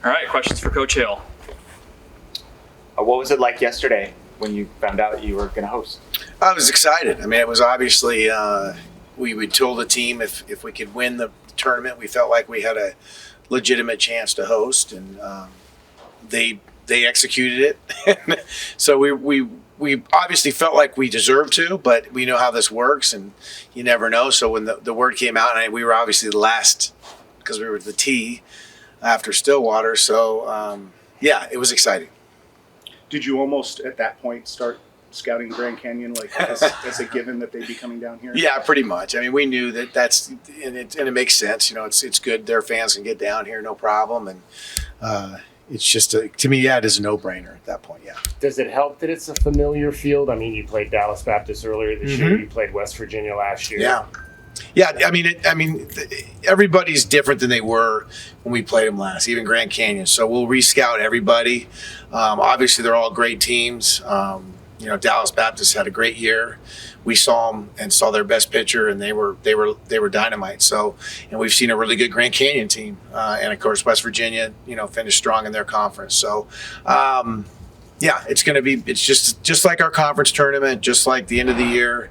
All right, questions for Coach Hale. What was it like yesterday when you found out you were going to host? I was excited. I mean, it was obviously we told the team if we could win the tournament, we felt like we had a legitimate chance to host, and they executed it. So we obviously felt like we deserved to, but we know how this works, and you never know. So when the word came out, and we were obviously the last because we were the T after Stillwater. So yeah, it was exciting. Did you almost at that point start scouting Grand Canyon like as a given that they'd be coming down here? Yeah, pretty much. I mean, we knew that's and it makes sense. You know, it's good. Their fans can get down here, no problem. And it's just to me, yeah, it is a no-brainer at that point. Yeah. Does it help that it's a familiar field? I mean, you played Dallas Baptist earlier this year. You played West Virginia last year. Yeah. Yeah, I mean, everybody's different than they were when we played them last, even Grand Canyon. So we'll re-scout everybody. Obviously, they're all great teams. You know, Dallas Baptist had a great year. We saw them and saw their best pitcher, and they were dynamite. So, and we've seen a really good Grand Canyon team, and of course West Virginia, you know, finished strong in their conference. So, yeah, it's just like our conference tournament, just like the end of the year.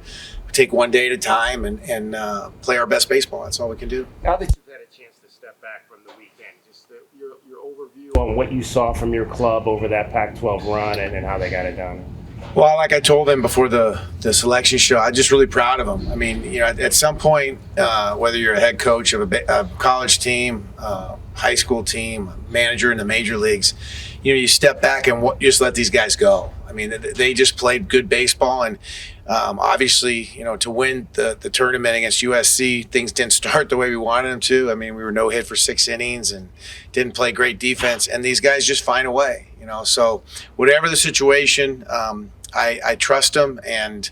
Take one day at a time and play our best baseball. That's all we can do. Now that you've had a chance to step back from the weekend, just your overview on what you saw from your club over that Pac-12 run and how they got it done. Well, like I told them before the selection show, I'm just really proud of them. I mean, you know, at some point, whether you're a head coach of a college team, high school team, manager in the major leagues, you know, you step back and just let these guys go. I mean, they just played good baseball, and obviously, you know, to win the tournament against USC, things didn't start the way we wanted them to. I mean, we were no hit for 6 innings and didn't play great defense, and these guys just find a way, you know. So whatever the situation, I trust them, and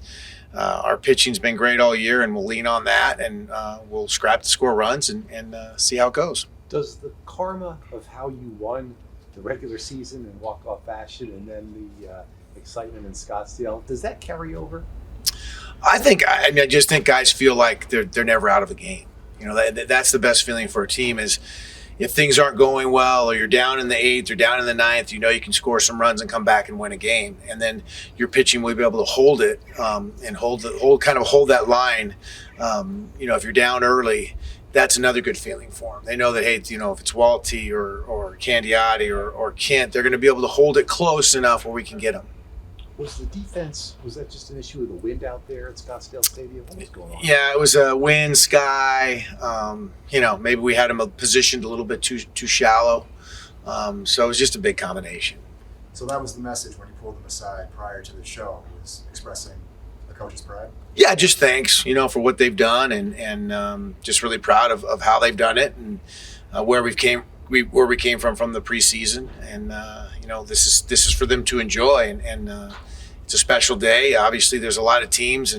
our pitching's been great all year, and we'll lean on that, and we'll scrap to score runs and see how it goes. Does the karma of how you won the regular season in walk-off fashion and then the excitement in Scottsdale, does that carry over? I just think guys feel like they're never out of a game. You know, that's the best feeling for a team is if things aren't going well, or you're down in the 8th or down in the 9th, you know you can score some runs and come back and win a game, and then your pitching will be able to hold it and hold that line. You know, if you're down early, that's another good feeling for them. They know that, hey, you know, if it's Walty or Candiotti or Kent, they're going to be able to hold it close enough where we can get them. Was the defense, was that just an issue with the wind out there at Scottsdale Stadium? What was going on? Yeah, it was a wind, sky. You know, maybe we had them positioned a little bit too shallow. So it was just a big combination. So that was the message when you pulled them aside prior to the show, was expressing the coach's pride? Yeah, just thanks, you know, for what they've done, and just really proud of how they've done it, and where we came from the preseason, and you know, this is for them to enjoy, and it's a special day. Obviously, there's a lot of teams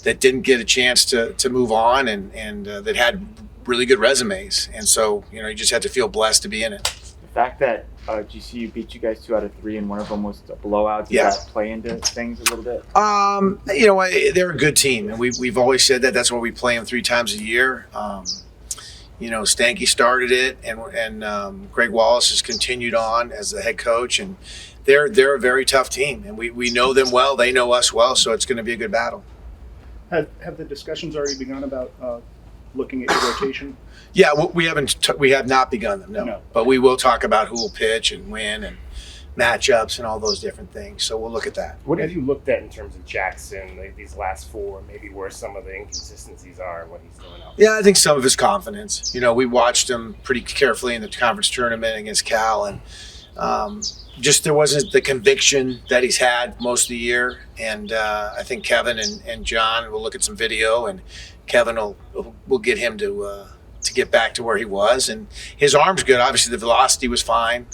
that didn't get a chance to move on, and that had really good resumes, and so, you know, you just had to feel blessed to be in it. The fact that GCU beat you guys 2 out of 3 and one of them was a blowout, does that play into things a little bit? You know, they're a good team, and we've always said that. That's why we play them 3 times a year. You know, Stanky started it, and Greg Wallace has continued on as the head coach, and they're a very tough team, and we know them well. They know us well, so it's going to be a good battle. Have the discussions already begun about looking at your rotation? Yeah, we have not begun them, no. But we will talk about who will pitch and when and matchups and all those different things. So we'll look at that. What have you looked at in terms of Jackson, like these last 4, maybe where some of the inconsistencies are and what he's doing out there? Yeah, I think some of his confidence. You know, we watched him pretty carefully in the conference tournament against Cal, and just there wasn't the conviction that he's had most of the year. And I think Kevin and John will look at some video, and Kevin will get him to get back to where he was, and his arm's good. Obviously, the velocity was fine.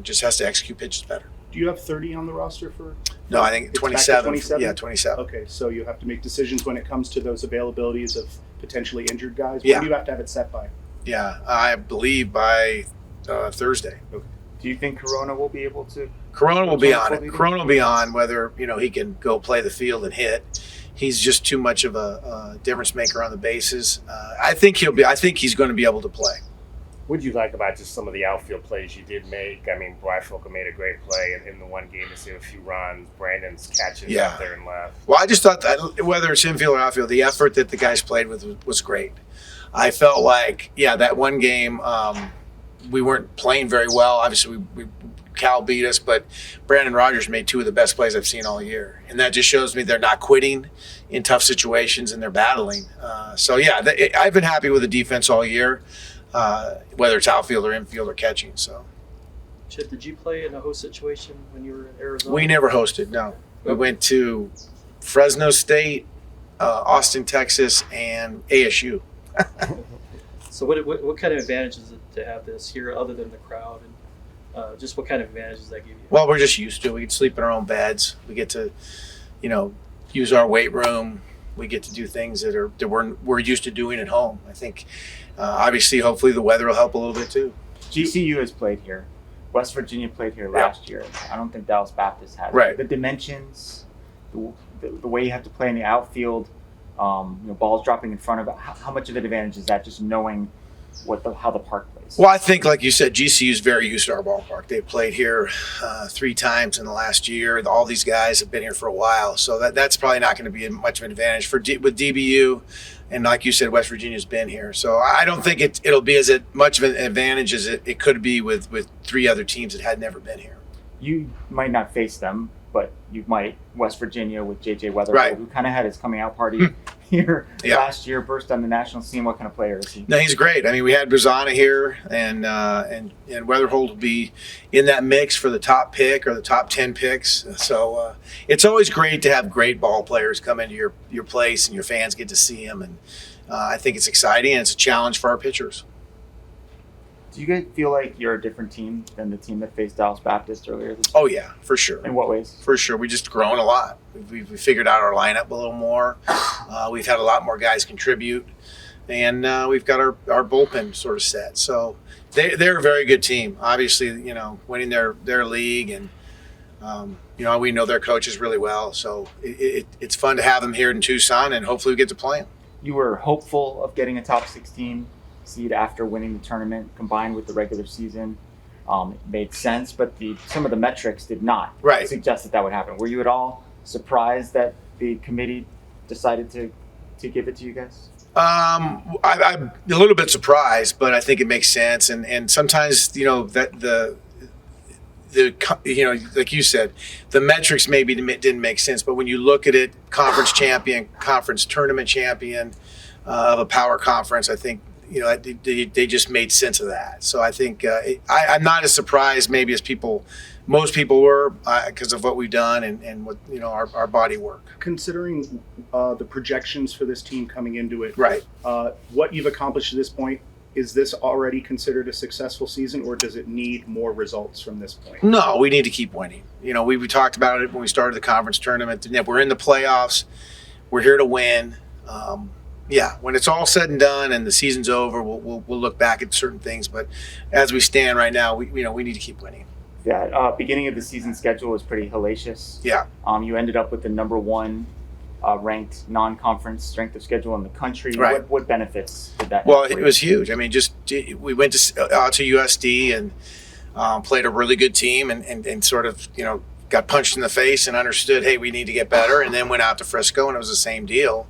Just has to execute pitches better. Do you have 30 on the roster for? No, I think 27. 27. Yeah, 27. Okay, so you have to make decisions when it comes to those availabilities of potentially injured guys. Yeah. When do you have to have it set by? Yeah, I believe by Thursday. Okay. Do you think Corona will be able to? Corona will be on it. Corona will be on whether, you know, he can go play the field and hit. He's just too much of a difference maker on the bases. I think he's going to be able to play. What did you like about just some of the outfield plays you did make? I mean, Blyfolker made a great play in the one game to save a few runs. Brandon's catches out there and left. Well, I just thought that whether it's infield or outfield, the effort that the guys played with was great. I felt like, that one game we weren't playing very well. Obviously, Cal beat us, but Brandon Rogers made two of the best plays I've seen all year. And that just shows me they're not quitting in tough situations and they're battling. I've been happy with the defense all year. Whether it's outfield or infield or catching. So, Chip, did you play in a host situation when you were in Arizona? we never hosted. No, we went to Fresno State, Austin, Texas, and ASU. So what kind of advantage is it to have this here other than the crowd, and just what kind of advantage does that give you? Well, we're just used to it. We can sleep in our own beds. We get to, use our weight room. We get to do things that we're used to doing at home. I think, obviously, hopefully the weather will help a little bit too. GCU has played here. West Virginia played here last year. I don't think Dallas Baptist has. Right. The dimensions, the way you have to play in the outfield, balls dropping in front of it. How much of an advantage is that? Just knowing how the park plays. Well, I think, like you said, GCU is very used to our ballpark. They've played here 3 times in the last year. All these guys have been here for a while, so that's probably not going to be much of an advantage with DBU. And like you said, West Virginia's been here, so I don't think it'll be as much of an advantage as it could be with 3 other teams that had never been here. You might not face them, but you might. West Virginia with J.J. Weatherford, Right. who kind of had his coming out party here last year, burst on the national scene. What kind of player is he? No, he's great. I mean, we had Brazana here, and Weatherhold will be in that mix for the top pick or the top 10 picks. So it's always great to have great ball players come into your place and your fans get to see them. And I think it's exciting and it's a challenge for our pitchers. Do you guys feel like you're a different team than the team that faced Dallas Baptist earlier this year? Oh, yeah, for sure. In what ways? For sure. We just grown a lot. We've figured out our lineup a little more. We've had a lot more guys contribute. And we've got our bullpen sort of set. So they're a very good team. Obviously, winning their league. And, we know their coaches really well. So it's fun to have them here in Tucson. And hopefully we get to play them. You were hopeful of getting a top 16 seed after winning the tournament combined with the regular season. It made sense, but some of the metrics did not suggest that would happen. Were you at all surprised that the committee decided to give it to you guys? I'm a little bit surprised, but I think it makes sense. And sometimes, that like you said, the metrics maybe didn't make sense, but when you look at it, conference champion, conference tournament champion of a power conference, I think, they just made sense of that. So I think I'm not as surprised maybe as most people were because of what we've done and what our body work. Considering the projections for this team coming into it, Right. What you've accomplished to this point, is this already considered a successful season, or does it need more results from this point? No, we need to keep winning. We talked about it when we started the conference tournament. We're in the playoffs. We're here to win. When it's all said and done and the season's over, we'll look back at certain things. But as we stand right now, we need to keep winning. Yeah, beginning of the season schedule was pretty hellacious. Yeah. You ended up with the number 1 ranked non-conference strength of schedule in the country. Right. What benefits did that? Well, have for it you? was huge. I mean, we went to USD and played a really good team and sort of got punched in the face and understood, hey, we need to get better. And then went out to Frisco and it was the same deal.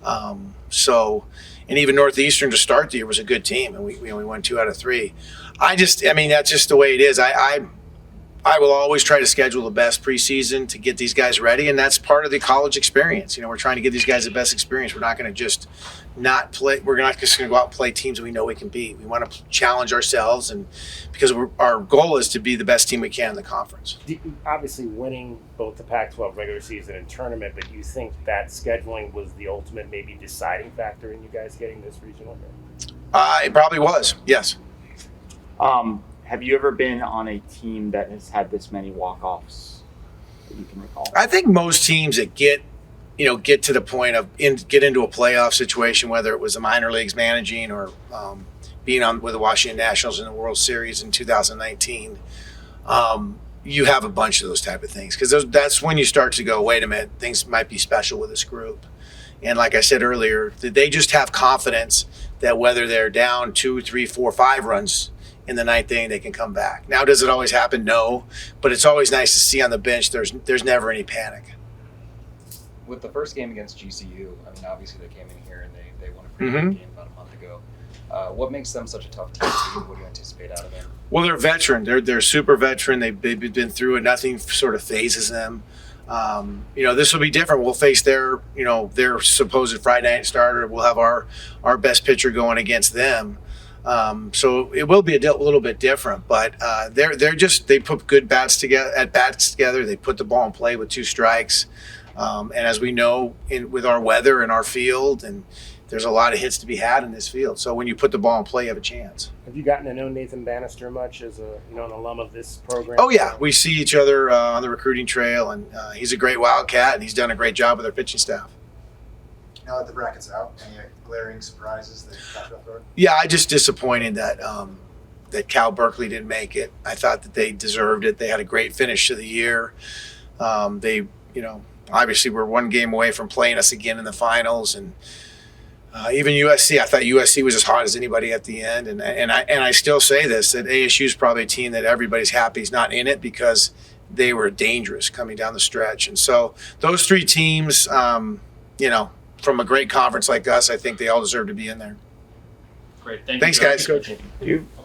And even Northeastern to start the year was a good team, and we won 2 out of 3. That's just the way it is. I will always try to schedule the best preseason to get these guys ready, and that's part of the college experience. We're trying to give these guys the best experience. We're not going to just not play. We're not just going to go out and play teams that we know we can beat. We want to challenge ourselves, and because our goal is to be the best team we can in the conference. Obviously, winning both the Pac-12 regular season and tournament, but you think that scheduling was the ultimate maybe deciding factor in you guys getting this regional here? It probably was, yes. Have you ever been on a team that has had this many walk-offs that you can recall? I think most teams that get to the point of get into a playoff situation, whether it was the minor leagues managing or being on with the Washington Nationals in the World Series in 2019, you have a bunch of those type of things because that's when you start to go, wait a minute, things might be special with this group. And like I said earlier, they just have confidence that whether they're down 2, 3, 4, 5 runs in the ninth inning, they can come back. Now, does it always happen? No, but it's always nice to see on the bench there's never any panic. With the first game against GCU, I mean, obviously they came in here and they won a pretty good game about a month ago. What makes them such a tough team to beat? What do you anticipate out of them? Well, they're veteran. They're super veteran. They've been through it. Nothing sort of phases them. This will be different. We'll face their supposed Friday night starter. We'll have our best pitcher going against them. So it will be a little bit different. But they put good bats together. They put the ball in play with 2 strikes. And as we know, with our weather and our field, and there's a lot of hits to be had in this field. So when you put the ball in play, you have a chance. Have you gotten to know Nathan Bannister much as an alum of this program? Oh yeah, we see each other on the recruiting trail, and he's a great Wildcat, and he's done a great job with our pitching staff. Now that the bracket's out, any glaring surprises that you talked about, Thor? Yeah, I just disappointed that Cal Berkeley didn't make it. I thought that they deserved it. They had a great finish to the year. They obviously were 1 game away from playing us again in the finals, and even USC. I thought USC was as hot as anybody at the end, and I still say this, that ASU is probably a team that everybody's happy is not in it because they were dangerous coming down the stretch. And so those 3 teams, from a great conference like us, I think they all deserve to be in there. Great. Thank Thanks, you, guys. Coach. You